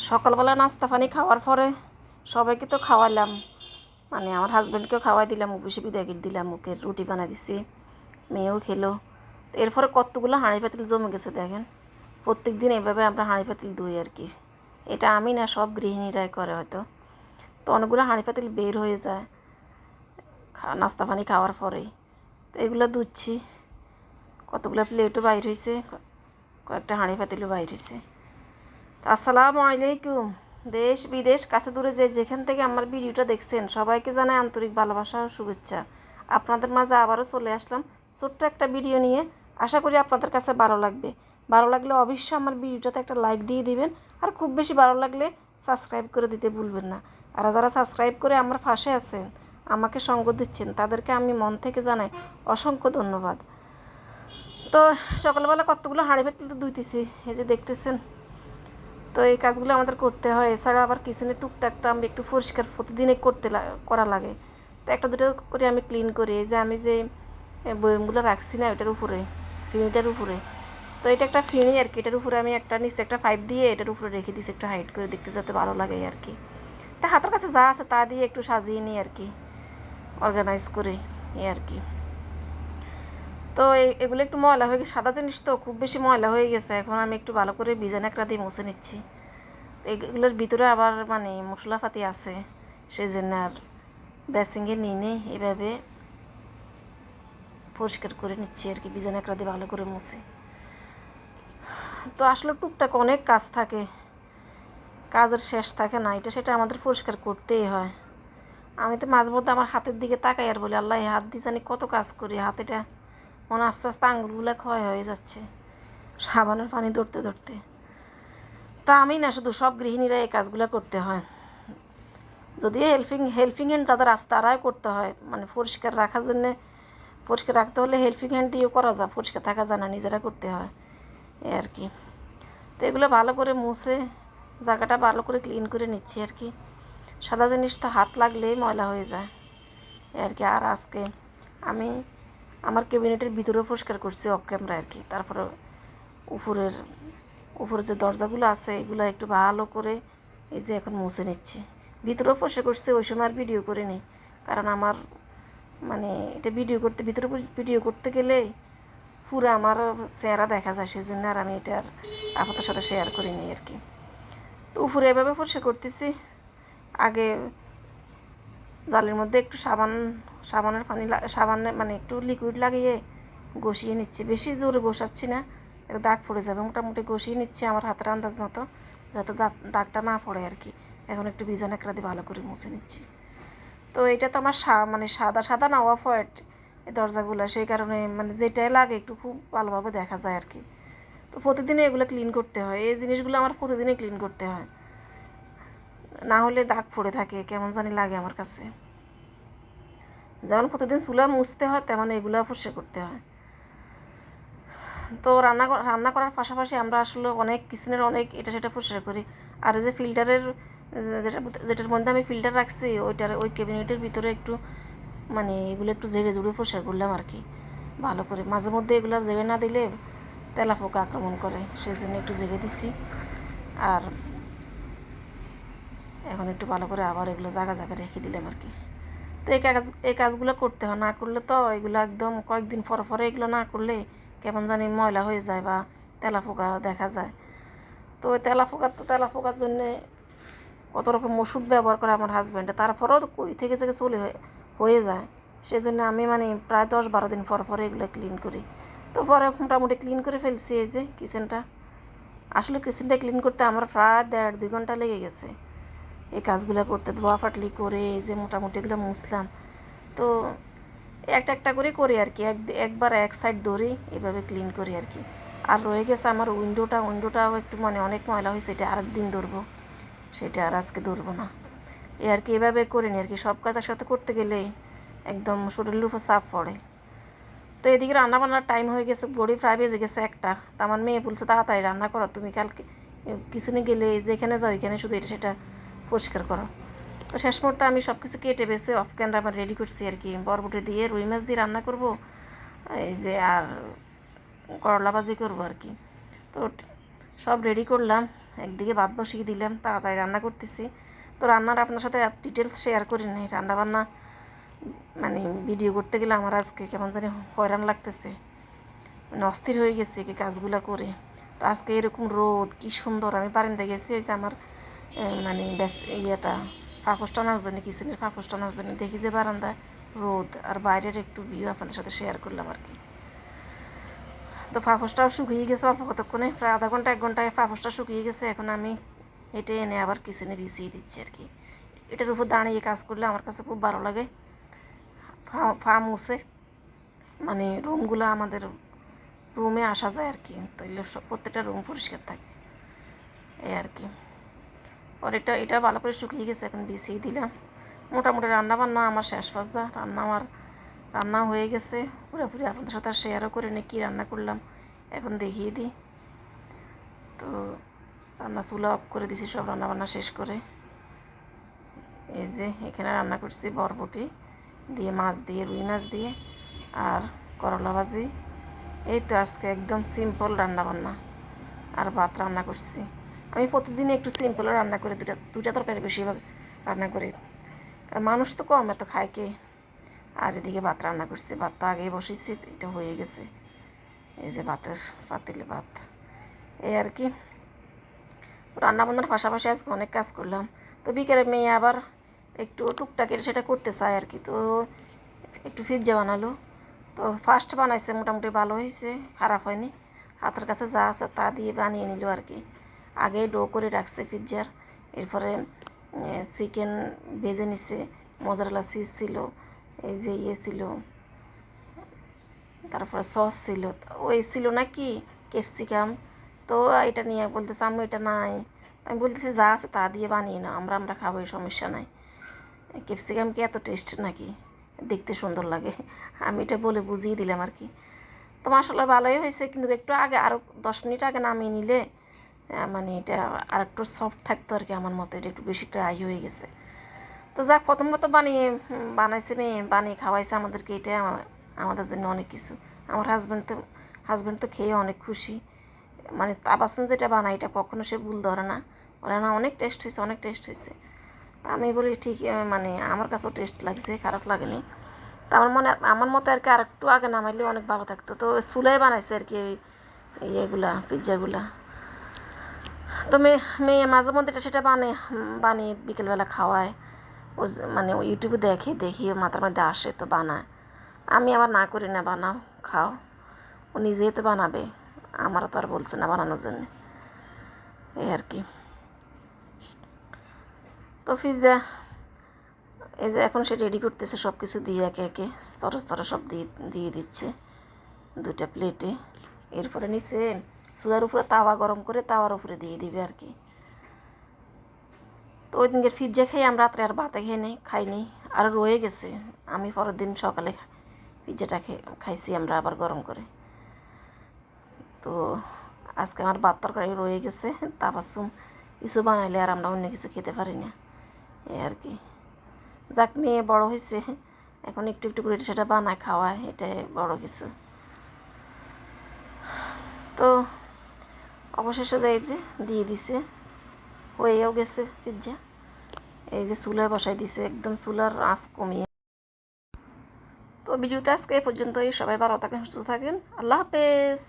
সকালবেলা নাস্তা পানি খাওয়ার পরে সবাইকে তো খাওয়ালাম, মানে আমার হাজব্যান্ডকেও খাওয়াই দিলাম, অফিসে বিদায় করে দিলাম, ওকে রুটি বানাই দিছি, মেয়েও খেলো। তো এরপরে কতগুলো হাঁড়ি পাতিল জমে গেছে দেখেন। প্রত্যেক দিন এইভাবে আমরা হাঁড়ি পাতিল ধুই আর কি। এটা আমি না, সব গৃহিণীরাই করে হয়তো। তো অনেকগুলো হাঁড়ি পাতিল বের হয়ে যায় নাস্তা পানি খাওয়ার পরেই। তো এগুলো ধুচ্ছি, কতগুলো প্লেটও বাইর হয়েছে, কয়েকটা হাঁড়ি পাতিলও বাইর হয়েছে। আসসালামু আলাইকুম। দেশ বিদেশ কাছে দূরে যেখান থেকে আমার ভিডিওটা দেখছেন সবাইকে জানাই আন্তরিক ভালোবাসা ও শুভেচ্ছা। আপনাদের মাঝে আবারও চলে আসলাম ছোট্ট একটা ভিডিও নিয়ে। আশা করি আপনাদের কাছে ভালো লাগবে। ভালো লাগলে অবশ্যই আমার ভিডিওটাতে একটা লাইক দিয়ে দিবেন, আর খুব বেশি ভালো লাগলে সাবস্ক্রাইব করে দিতে ভুলবেন না। আর যারা সাবস্ক্রাইব করে আমার পাশে আছেন, আমাকে সঙ্গ দিচ্ছেন, তাদেরকে আমি মন থেকে জানাই অসংখ্য ধন্যবাদ। তো সকালবেলা কতগুলো হাঁড়ি পাতিল তো ধুইতেছি, এই যে দেখতেছেন। তো এই কাজগুলো আমাদের করতে হয়। এছাড়া আবার কিচেনে টুকটাক তো আমি একটু পরিষ্কার প্রতিদিনই করা লাগে। তো একটা দুটো করে আমি ক্লিন করি। এই যে আমি যে বয়মগুলো রাখছি না ওইটার উপরে, ফিনিটার উপরে। তো এটা একটা ফিনি আর কি, এটার উপরে আমি একটা নিচে একটা পাইপ দিয়ে এটার উপরে রেখে দিয়েছি, একটু হাইট করে দেখতে যাতে ভালো লাগে আর কি। তা হাতের কাছে যা আছে তা দিয়ে একটু সাজিয়ে নিই আর কি, অর্গানাইজ করে এই আর কি। তো এগুলো একটু ময়লা হয়ে গেছে, সাদা জিনিস তো খুব বেশি ময়লা হয়ে গেছে। এখন আমি একটু ভালো করে ভিজে ন্যাকড়া দিয়ে মুছে নিচ্ছি। এগুলোর ভিতরে আবার মানে মশলাপাতি আছে, সেই জন্য আর বেসিংয়ে নিয়ে এভাবে পরিষ্কার করে নিচ্ছি আর কি, ভিজে ন্যাকড়া দিয়ে ভালো করে মুছে। তো আসলে টুকটাক অনেক কাজ থাকে, কাজের শেষ থাকে না, এটা সেটা আমাদের পরিষ্কার করতেই হয়। আমি তো মাঝে মধ্যে আমার হাতের দিকে তাকাই আর বলি, আল্লাহ হাত দিয়ে জানি কত কাজ করি, হাতেটা মনে আস্তে আস্তে আঙুলগুলো ক্ষয় হয়ে যাচ্ছে সাবানের পানি ধরতে ধরতে। তা আমি না, শুধু সব গৃহিণীরা এই কাজগুলো করতে হয়। যদিও হেল্পিং হ্যান্ড যাদের আছে তারাই করতে হয়, মানে পরিষ্কার রাখার জন্যে, পরিষ্কার রাখতে হলে হেল্পিং হ্যান্ড দিয়েও করা যায়, পরিষ্কার থাকা যায় না, নিজেরা করতে হয় এই আর কি। তো এগুলো ভালো করে মুছে জায়গাটা ভালো করে ক্লিন করে নিচ্ছি আর কি। সাদা জিনিস তো হাত লাগলেই ময়লা হয়ে যায় এই আর কি। আর আজকে আমি আমার ক্যাবিনেটের ভিতরেও পরিষ্কার করছি অফ ক্যামেরা আর কি। তারপরে উপরে যে দরজাগুলো আছে এগুলো একটু ভালো করে এই যে এখন মুছে নিচ্ছি। ভিতরেও পরিষ্কার করছি, ওই সময় আর ভিডিও করে নিই, কারণ আমার মানে এটা ভিতরে ভিডিও করতে গেলে পুরো আমার চেহারা দেখা যায়, সেই জন্য আর আমি এটা আর আপনাদের সাথে শেয়ার করি নি আর কি। তো উপরে এভাবে পরিষ্কার করতেছি। আগে জালের মধ্যে একটু সাবানের পানি মানে একটু লিকুইড লাগিয়ে ঘষিয়ে নিচ্ছি, বেশি জোরে ঘষাচ্ছি না, দাগ পড়ে যাবে। মোটামুটি ঘষিয়ে নিচ্ছি আমার হাতের আন্দাজ মতো, যাতে দাগটা না পড়ে আর কি। এখন একটু ভিজা ন্যাকড়া দিয়ে ভালো করে মুছে নিচ্ছি। তো এটা তো আমার মানে সাদা সাদা না, অফ হোয়াইট এই দরজাগুলো, সেই কারণে মানে যেটাই লাগে একটু খুব ভালোভাবে দেখা যায় আর কি। তো প্রতিদিনই এগুলো ক্লিন করতে হয়, এই জিনিসগুলো আমার প্রতিদিনই ক্লিন করতে হয়, না হলে দাগ পড়ে থাকে, কেমন জানি লাগে আমার কাছে। যেমন প্রতিদিন চুলা মুছতে হয়, তেমন এগুলো পরিষ্কার করতে হয়। তো রান্না করার পাশাপাশি আমরা আসলে অনেক কিচেনের অনেক এটা সেটা পরিষ্কার করি। আর এই যে ফিল্টারের যেটার মধ্যে আমি ফিল্টার রাখছি ওই ক্যাবিনেটের ভিতরে একটু মানে এগুলো একটু জেড়ে জুড়ে পরিষ্কার করলাম আর কি ভালো করে। মাঝে মধ্যে এগুলো জেড়ে না দিলে তেলাপোকা আক্রমণ করে, সেই জন্য একটু জেড়ে দিছি। আর এখন একটু ভালো করে আবার এগুলো জায়গা রেখে দিলাম আর কি। তো এই কাজগুলো করতে হয়, না করলে তো এগুলো একদম কয়েকদিন পরে এগুলো না করলে কেমন জানি ময়লা হয়ে যায় বা তেলাপোকা দেখা যায়। তো ওই তেলাপোকার জন্যে কত রকম ওষুধ ব্যবহার করে আমার হাজব্যান্ডে, তারপরেও তো কই থেকে হয়ে যায়। সেই জন্য আমি মানে প্রায় 10-12 দিন পরে এগুলো ক্লিন করি। তো পরে মোটামুটি ক্লিন করে ফেলছি এই যে কিচেনটা। আসলে কিচেনটা ক্লিন করতে আমার প্রায় 1.5-2 ঘন্টা লেগে গেছে এই কাজগুলো করতে, ধোয়া ফাটলি করে এই যে মোটামুটি এগুলো মুছলাম। তো একটা করে করি আর কি, একবার এক সাইড ধরি এভাবে ক্লিন করি আর কি। আর রয়ে গেছে আমার উইন্ডোটাও একটু মানে অনেক ময়লা হয়েছে, এটা আরেকদিন ধরবো, সেটা আর আজকে ধরবো না এই আর কি। এভাবে করে নি আর কি, সব কাজ একসাথে করতে গেলে একদম শরীরের উপর চাপ পড়ে। তো এদিকে রান্নাবান্নার টাইম হয়ে গেছে, ঘড়ি প্রায় বেজে গেছে 1টা। তা আমার মেয়ে বলছে তাড়াতাড়ি রান্না করো, তুমি কালকে কিচেনে গেলে যেখানে যাও ওইখানে শুধু এটা সেটা পরিষ্কার করো। তো শেষ মুহূর্তে আমি সব কিছু কেটে বেছে অফ ক্যামেরা আবার রেডি করছি আর কি। বরবটি দিয়ে রুই মাছ দিয়ে রান্না করব, এই যে আর করলা ভাজি করবো আর কি। তো সব রেডি করলাম। একদিকে ভাত বসিয়ে দিলাম, তাড়াতাড়ি রান্না করতেছি। তো রান্নার আপনার সাথে ডিটেলস শেয়ার করি নাই। রান্নাবান্না মানে ভিডিও করতে গেলে আমার আজকে কেমন জানি হয়রান লাগতেছে, মানে অস্থির হয়ে গেছে কি কাজগুলো করে। তো আজকে এরকম রোদ, কি সুন্দর। আমি বারান্দায় গেছি, এই যে আমার মানে ব্যাস ইয়েটা ফাঁকস টানার জন্য, কিচেনের ফাঁকস টানার জন্য দেখি যে বারান্দায় রোদ, আর বাইরের একটু ভিউ আপনাদের সাথে শেয়ার করলাম আর কি। তো ফাঁকসটাও শুকিয়ে গেছে অল্প কতক্ষণে, প্রায় আধা ঘন্টা 1 ঘন্টায় ফাঁকসটা শুকিয়ে গেছে। এখন আমি হেঁটে এনে আবার কিচেনে বিছিয়ে দিচ্ছি আর কি। এটার উপর দাঁড়িয়ে কাজ করলে আমার কাছে খুব ভালো লাগে। মুছে মানে রুমগুলো, আমাদের রুমে আসা যায় আর কি, তাইলে প্রত্যেকটা রুম পরিষ্কার থাকে এই আর কি। পরে এটা ভালো করে শুকিয়ে গেছে, এখন বিছিয়ে দিলাম। মোটামুটি রান্নাবান্না আমার শেষ পর্যায়ে, রান্না হয়ে গেছে পুরোপুরি। আপনাদের সাথে শেয়ারও করে নিই কী রান্না করলাম, এখন দেখিয়ে দিই। তো রান্না চুলা অফ করে দিছি সব রান্নাবান্না শেষ করে। এই যে এখানে রান্না করছি বরবটি দিয়ে, মাছ দিয়ে, রুই মাছ দিয়ে, আর করলা ভাজি। এই তো আজকে একদম সিম্পল রান্নাবান্না। আর ভাত রান্না করছি। আমি প্রতিদিন একটু সিম্পল রান্না করি, দুটা তরকারি বেশিরভাগ রান্না করি, কারণ মানুষ তো কম, এত খায় কে। আর এদিকে ভাত রান্না করছি, ভাত তো আগেই বসেছি, এটা হয়ে গেছে। এই যে ভাতের পাতিলে ভাত, এই আর কি। রান্নাবান্নার পাশাপাশি আজকে অনেক কাজ করলাম। তো বিকেলে মেয়ে আবার একটু টুকটাকের সেটা করতে চায় আর কি, তো একটু পিৎজা বানালো। তো ফার্স্ট বানাইছে, মোটামুটি ভালো হয়েছে, খারাপ হয়নি। হাতের কাছে যা আছে তা দিয়ে বানিয়ে নিল আর কি। আগেই ডো করে রাখছে পিৎজার, এরপরে চিকেন ভেজে নিছে, মোজারেলা চিজ ছিল, এই যে ছিল, তারপরে সস ছিল, ওই ছিল নাকি ক্যাপসিকাম। তো এটা নিয়ে বলতেছে আম্মু এটা নাই। আমি বলতেছি যা আছে তা দিয়ে বানিয়ে না, আমরা খাবো, এই সমস্যা নাই। ক্যাপসিকাম কি এত টেস্ট নাকি, দেখতে সুন্দর লাগে, আমি এটা বলে বুঝিয়ে দিলাম আর কি। তো মাসাল্লাহ ভালোই হয়েছে, কিন্তু একটু আগে, আরও 10 মিনিট আগে নামিয়ে নিলে মানে এটা আর একটু সফট থাকতো আর কি। আমার মতো এটা একটু বেশি ড্রাই হয়ে গেছে। তো যাক, প্রথমত বানাইছে মেয়ে, বানিয়ে খাওয়াইছে আমাদেরকে, এটাই আমাদের জন্য অনেক কিছু। আমার হাজব্যান্ড তো খেয়ে অনেক খুশি। মানে তাবাসুম যেটা বানায় এটা কখনো সে ভুল ধরে না, বলে না অনেক টেস্ট হয়েছে, অনেক টেস্ট হয়েছে। তা আমি বলি ঠিক, মানে আমার কাছেও টেস্ট লাগছে, খারাপ লাগেনি। তা আমার মতে আর কি আর একটু আগে নামাইলে অনেক ভালো থাকতো। তো চুলাই বানাইছে আর কি এগুলা পিৎজাগুলা। তো মেয়ে মাঝে মধ্যে এটা সেটা বানিয়ে বিকেলবেলা খাওয়ায়। ও মানে ও ইউটিউবে দেখি মাথার মধ্যে আসে তো বানায়। আমি আবার না করি না, বানাও খাও, ও নিজেই তো বানাবে, আমারও তো আর বলছে না বানানোর জন্যে, এই আর কি। তো পিৎজা এই যে এখন সে রেডি করতেছে, সব কিছু দিয়ে একে একে স্তরে স্তরে সব দিয়ে দিচ্ছে 2টা প্লেটে। এরপরে নিচে চুলার উপরে তাওয়া গরম করে তাওয়ার উপরে দিয়ে দিবে আর কি। তো ওই দিনকে পিৎজা খেয়ে আমরা রাত্রে আর ভাতে খাইনি, আর রয়ে গেছে। আমি পরের দিন সকালে পিৎজাটা খাইছি আমরা আবার গরম করে। তো আজকে আমার ভাত তরকারি রয়ে গেছে, তাবাসুম কিছু বানাইলে আর আমরা অন্য কিছু খেতে পারি না, এই আর কি। যাক, মেয়ে বড় হয়েছে, এখন একটু একটু করে সেটা বানায় খাওয়ায়, এটাই বড় কিছু। তো অবশেষে যাই যে দিয়ে দিছে, হয়েও গেছে পিৎজা। এই যে চুলায় বসাই দিছে, একদম চুলার আঁচ কমিয়ে। তো ভিডিওটা আজকে এই পর্যন্তই। সবাই ভালো থাকেন, সুস্থ থাকেন, আল্লাহ হাফেজ।